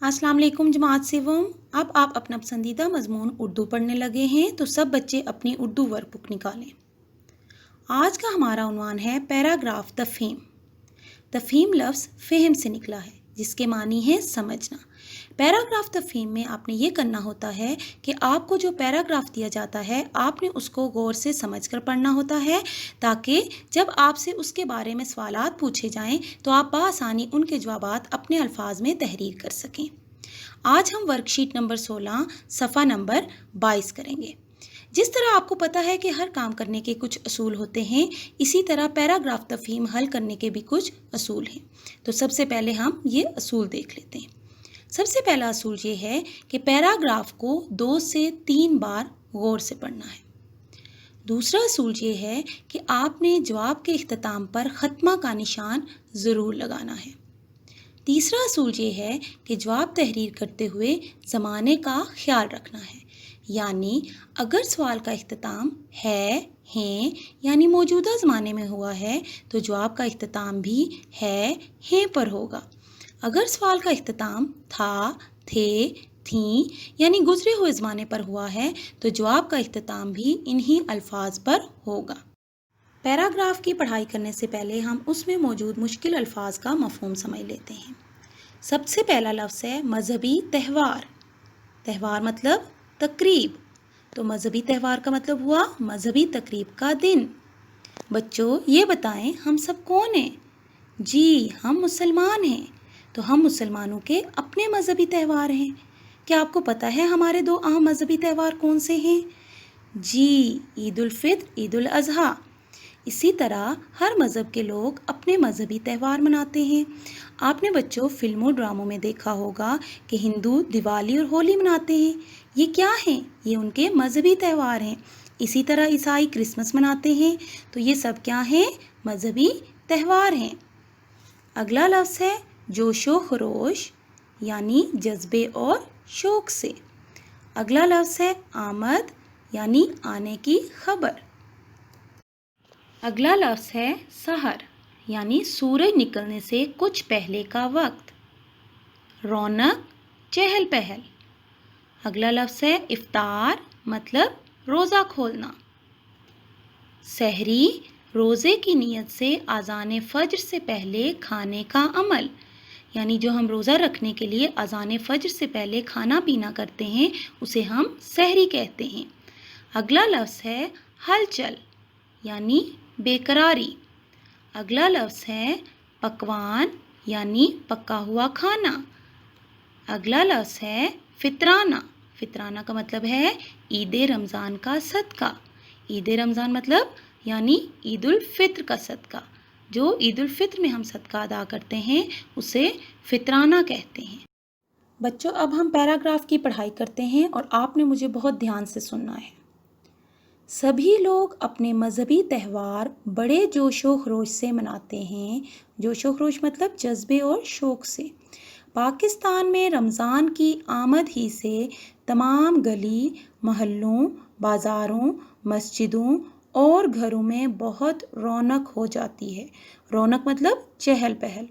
अस्सलाम वालेकुम जमात सिवम। अब आप अपना पसंदीदा मजमून उर्दू पढ़ने लगे हैं तो सब बच्चे अपनी उर्दू वर्कबुक निकालें। आज का हमारा उन्वान है पैराग्राफ तफहीम। तफहीम लफ्ज़ फ़हम से निकला है जिसके मानी है समझना। पैराग्राफ तफहीम में आपने ये करना होता है कि आपको जो पैराग्राफ दिया जाता है आपने उसको गौर से समझकर पढ़ना होता है ताकि जब आपसे उसके बारे में सवालात पूछे जाएं तो आप बआसानी उनके जवाबात अपने अल्फाज में तहरीर कर सकें। आज हम वर्कशीट नंबर 16 सफ़ा नंबर 22 करेंगे। जिस तरह आपको पता है कि हर काम करने के कुछ असूल होते हैं, इसी तरह पैराग्राफ तफहीम हल करने के भी कुछ असूल हैं। तो सबसे पहले हम ये असूल देख लेते हैं। सबसे पहला असूल ये है कि पैराग्राफ को 2 से 3 बार गौर से पढ़ना है। दूसरा असूल ये है कि आपने जवाब के इख्तिताम पर ख़त्मा का निशान ज़रूर लगाना है। तीसरा असूल ये है कि जवाब तहरीर करते हुए ज़माने का ख्याल रखना है, यानी अगर सवाल का इख्तिताम है, हैं यानी मौजूदा ज़माने में हुआ है तो जवाब का इख्तिताम भी है, हैं पर होगा। अगर सवाल का इख्तिताम था, थे, थीं यानी गुजरे हुए ज़माने पर हुआ है तो जवाब का इख्तिताम भी इन्हीं अल्फाज पर होगा। पैराग्राफ की पढ़ाई करने से पहले हम उसमें मौजूद मुश्किल अल्फाज का मफ़हूम समझ लेते हैं। सबसे पहला लफ्ज़ है मजहबी त्यौहार। त्यौहार मतलब तकरीब, तो मजहबी त्यौहार का मतलब हुआ मजहबी तकरीब का दिन। बच्चों ये बताएं हम सब कौन हैं? जी हम मुसलमान हैं, तो हम मुसलमानों के अपने मजहबी त्यौहार हैं। क्या आपको पता है हमारे 2 अहम मजहबी त्यौहार कौन से हैं? जी ईद उल फित्र, ईद उल अज़हा। इसी तरह हर मज़हब के लोग अपने मजहबी त्यौहार मनाते हैं। आपने बच्चों फिल्मों ड्रामों में देखा होगा कि हिंदू दिवाली और होली मनाते हैं। ये क्या हैं? ये उनके मजहबी त्यौहार हैं। इसी तरह ईसाई क्रिसमस मनाते हैं। तो ये सब क्या हैं? मजहबी त्यौहार हैं। अगला लफ्ज़ है जोशो खरोश, यानी जज्बे और शौक से। अगला लफ्ज़ है आमद, यानी आने की खबर। अगला लफ्ज़ है सहर, यानी सूरज निकलने से कुछ पहले का वक्त। रौनक, चहल पहल। अगला लफ्ज़ है इफ्तार, मतलब रोज़ा खोलना। सहरी, रोज़े की नीयत से आज़ान फ़ज्र से पहले खाने का अमल, यानी जो हम रोज़ा रखने के लिए आज़ान फ़ज्र से पहले खाना पीना करते हैं उसे हम सहरी कहते हैं। अगला लफ्ज़ है हलचल, यानी बेकरारी। अगला लफ्ज़ है पकवान, यानी पका हुआ खाना। अगला लफ्ज़ है फितराना। फितराना का मतलब है ईद रमज़ान का सदका। ईद रमज़ान मतलब यानी ईद उल फित्र का सदका। जो ईद उल फित्र में हम सदका अदा करते हैं उसे फितराना कहते हैं। बच्चों अब हम पैराग्राफ की पढ़ाई करते हैं और आपने मुझे बहुत ध्यान से सुनना है। सभी लोग अपने मजहबी त्यौहार बड़े जोशो खरोश से मनाते हैं। जोशो खरोश मतलब जज्बे और शौक से। पाकिस्तान में रमज़ान की आमद ही से तमाम गली, मोहल्लों, बाज़ारों, मस्जिदों और घरों में बहुत रौनक हो जाती है। रौनक मतलब चहल पहल।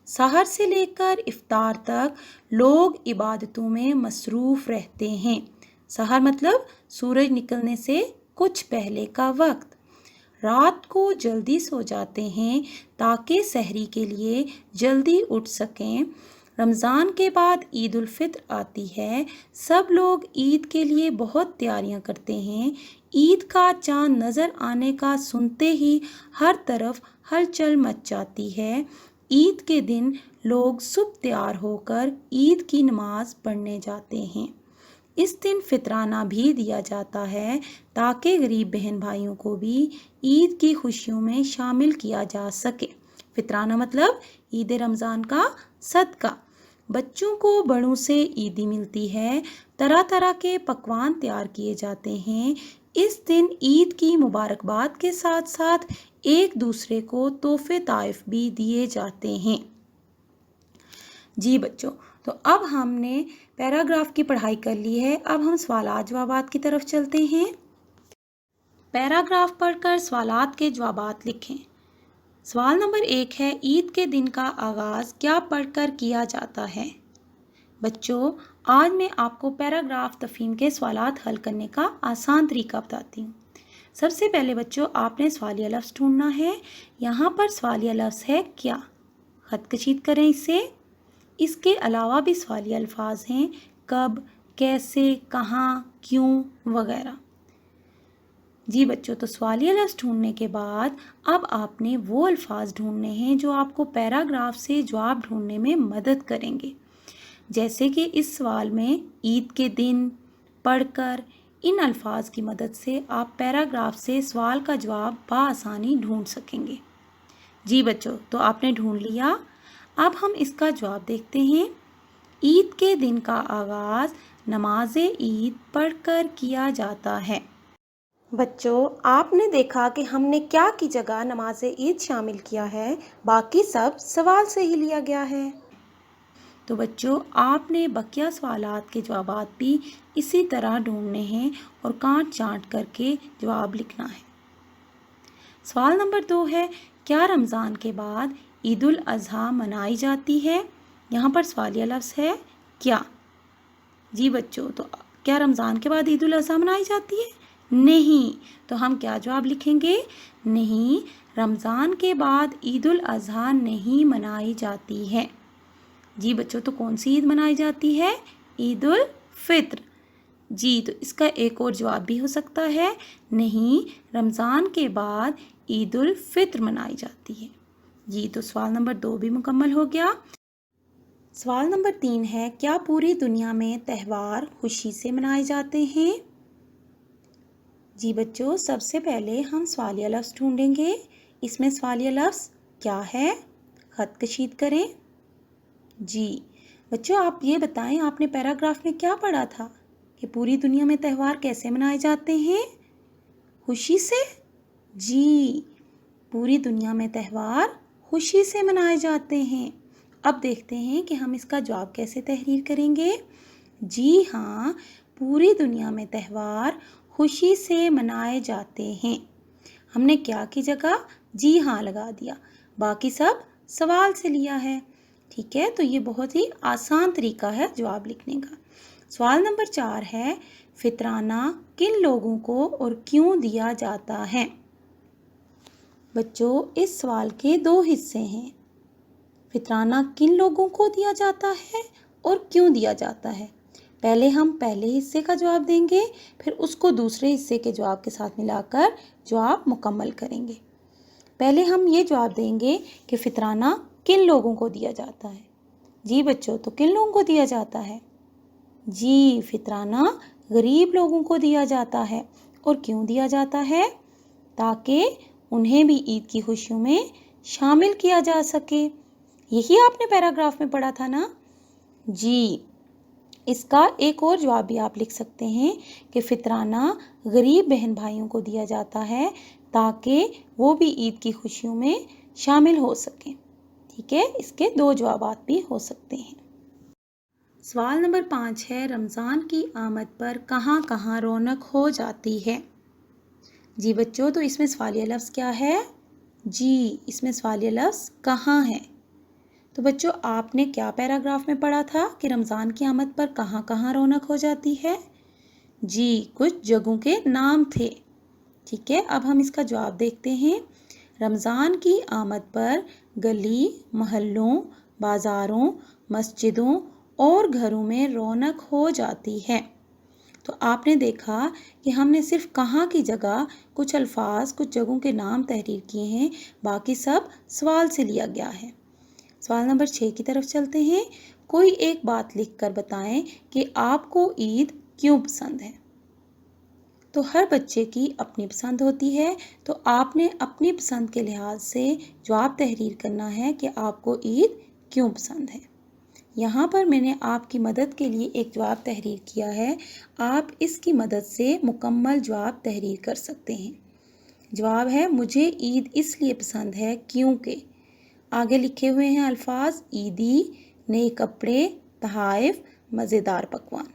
सहर से लेकर इफ्तार तक लोग इबादतों में मसरूफ़ रहते हैं। सहर मतलब सूरज निकलने से कुछ पहले का वक्त। रात को जल्दी सो जाते हैं ताकि सहरी के लिए जल्दी उठ सकें। रमज़ान के बाद ईद उल फित्र आती है। सब लोग ईद के लिए बहुत तैयारियां करते हैं। ईद का चांद नज़र आने का सुनते ही हर तरफ हलचल मच जाती है। ईद के दिन लोग सुबह तैयार होकर ईद की नमाज पढ़ने जाते हैं। इस दिन फितराना भी दिया जाता है ताकि गरीब बहन भाइयों को भी ईद की खुशियों में शामिल किया जा सके। फितराना मतलब ईद रमज़ान का सदका। बच्चों को बड़ों से ईदी मिलती है। तरह तरह के पकवान तैयार किए जाते हैं। इस दिन ईद की मुबारकबाद के साथ साथ एक दूसरे को तोहफे ताइफ भी दिए जाते हैं। जी बच्चों, तो अब हमने पैराग्राफ की पढ़ाई कर ली है। अब हम सवालात जवाबात की तरफ चलते हैं। पैराग्राफ पढ़कर सवालात के जवाबात लिखें। सवाल नंबर 1 है ईद के दिन का आगाज़ क्या पढ़कर किया जाता है? بچوں، آج میں آپ کو پیراگراف تفہیم کے سوالات حل کرنے کا آسان طریقہ بتاتی ہوں۔ سب سے پہلے بچوں، آپ نے سوالیہ لفظ ڈھونڈنا ہے۔ یہاں پر سوالیہ لفظ ہے کیا، خط کشید کریں اسے۔ اس کے علاوہ بھی سوالیہ الفاظ ہیں کب، کیسے، کہاں، کیوں وغیرہ۔ جی بچوں، تو سوالیہ لفظ ڈھونڈنے کے بعد اب آپ نے وہ الفاظ ڈھونڈنے ہیں جو آپ کو پیراگراف سے جواب ڈھونڈنے میں مدد کریں گے، جیسے کہ اس سوال میں عید کے دن، پڑھ کر۔ ان الفاظ کی مدد سے آپ پیراگراف سے سوال کا جواب بآسانی ڈھونڈ سکیں گے۔ جی بچوں، تو آپ نے ڈھونڈ لیا۔ اب ہم اس کا جواب دیکھتے ہیں۔ عید کے دن کا آغاز نماز عید پڑھ کر کیا جاتا ہے۔ بچوں، آپ نے دیکھا کہ ہم نے کیا کی جگہ نماز عید شامل کیا ہے، باقی سب سوال سے ہی لیا گیا ہے۔ تو بچوں، آپ نے بقیہ سوالات کے جوابات بھی اسی طرح ڈھونڈنے ہیں اور کاٹ چانٹ کر کے جواب لکھنا ہے۔ سوال نمبر 2 ہے، کیا رمضان کے بعد عید الاضحیٰ منائی جاتی ہے؟ یہاں پر سوالیہ لفظ ہے کیا۔ جی بچوں، تو کیا رمضان کے بعد عید الاضحیٰ منائی جاتی ہے؟ نہیں، تو ہم کیا جواب لکھیں گے؟ نہیں، رمضان کے بعد عید الاضحیٰ نہیں منائی جاتی ہے۔ جی بچوں، تو کون سی عید منائی جاتی ہے؟ عید الفطر۔ جی، تو اس کا ایک اور جواب بھی ہو سکتا ہے، نہیں، رمضان کے بعد عید الفطر منائی جاتی ہے۔ جی، تو سوال نمبر 2 بھی مکمل ہو گیا۔ سوال نمبر 3 ہے، کیا پوری دنیا میں تہوار خوشی سے منائے جاتے ہیں؟ جی بچوں، سب سے پہلے ہم سوالیہ لفظ ڈھونڈیں گے۔ اس میں سوالیہ لفظ کیا ہے، خط کشید کریں۔ جی بچوں، آپ یہ بتائیں، آپ نے پیراگراف میں کیا پڑھا تھا کہ پوری دنیا میں تہوار کیسے منائے جاتے ہیں؟ خوشی سے؟ جی، پوری دنیا میں تہوار خوشی سے منائے جاتے ہیں۔ اب دیکھتے ہیں کہ ہم اس کا جواب کیسے تحریر کریں گے۔ جی ہاں، پوری دنیا میں تہوار خوشی سے منائے جاتے ہیں۔ ہم نے کیا کی جگہ جی ہاں لگا دیا، باقی سب سوال سے لیا ہے۔ ٹھیک ہے، تو یہ بہت ہی آسان طریقہ ہے جواب لکھنے کا۔ سوال نمبر 4 ہے، فطرانہ کن لوگوں کو اور کیوں دیا جاتا ہے؟ بچوں، اس سوال کے 2 حصے ہیں۔ فطرانہ کن لوگوں کو دیا جاتا ہے اور کیوں دیا جاتا ہے؟ پہلے ہم پہلے حصے کا جواب دیں گے، پھر اس کو دوسرے حصے کے جواب کے ساتھ ملا کر جواب مکمل کریں گے۔ پہلے ہم یہ جواب دیں گے کہ فطرانہ کن لوگوں کو دیا جاتا ہے۔ جی بچوں، تو کن لوگوں کو دیا جاتا ہے؟ جی، فطرانہ غریب لوگوں کو دیا جاتا ہے۔ اور کیوں دیا جاتا ہے؟ تاکہ انہیں بھی عید کی خوشیوں میں شامل کیا جا سکے۔ یہی آپ نے پیراگراف میں پڑھا تھا نا؟ جی، اس کا ایک اور جواب بھی آپ لکھ سکتے ہیں کہ فطرانہ غریب بہن بھائیوں کو دیا جاتا ہے تاکہ وہ بھی عید کی خوشیوں میں شامل ہو سکیں۔ ٹھیک ہے، اس کے 2 جوابات بھی ہو سکتے ہیں۔ سوال نمبر 5 ہے، رمضان کی آمد پر کہاں کہاں رونق ہو جاتی ہے؟ جی بچوں، تو اس میں سوالیہ لفظ کیا ہے؟ جی، اس میں سوالیہ لفظ کہاں ہے؟ تو بچوں، آپ نے کیا پیراگراف میں پڑھا تھا کہ رمضان کی آمد پر کہاں کہاں رونق ہو جاتی ہے؟ جی، کچھ جگہوں کے نام تھے۔ ٹھیک ہے، اب ہم اس کا جواب دیکھتے ہیں۔ رمضان کی آمد پر گلی محلوں، بازاروں، مسجدوں اور گھروں میں رونق ہو جاتی ہے۔ تو آپ نے دیکھا کہ ہم نے صرف کہاں کی جگہ کچھ الفاظ، کچھ جگہوں کے نام تحریر کیے ہیں، باقی سب سوال سے لیا گیا ہے۔ سوال نمبر 6 کی طرف چلتے ہیں۔ کوئی ایک بات لکھ کر بتائیں کہ آپ کو عید کیوں پسند ہے؟ تو ہر بچے کی اپنی پسند ہوتی ہے، تو آپ نے اپنی پسند کے لحاظ سے جواب تحریر کرنا ہے کہ آپ کو عید کیوں پسند ہے۔ یہاں پر میں نے آپ کی مدد کے لیے ایک جواب تحریر کیا ہے، آپ اس کی مدد سے مکمل جواب تحریر کر سکتے ہیں۔ جواب ہے، مجھے عید اس لیے پسند ہے کیونکہ آگے لکھے ہوئے ہیں الفاظ عیدی، نئے کپڑے، تحائف، مزیدار پکوان۔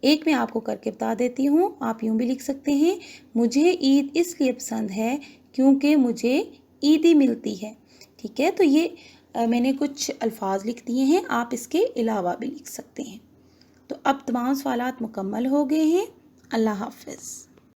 ایک میں آپ کو کر کے بتا دیتی ہوں، آپ یوں بھی لکھ سکتے ہیں، مجھے عید اس لیے پسند ہے کیونکہ مجھے عیدی ملتی ہے۔ ٹھیک ہے، تو یہ میں نے کچھ الفاظ لکھ دیے ہیں، آپ اس کے علاوہ بھی لکھ سکتے ہیں۔ تو اب تمام سوالات مکمل ہو گئے ہیں۔ اللہ حافظ۔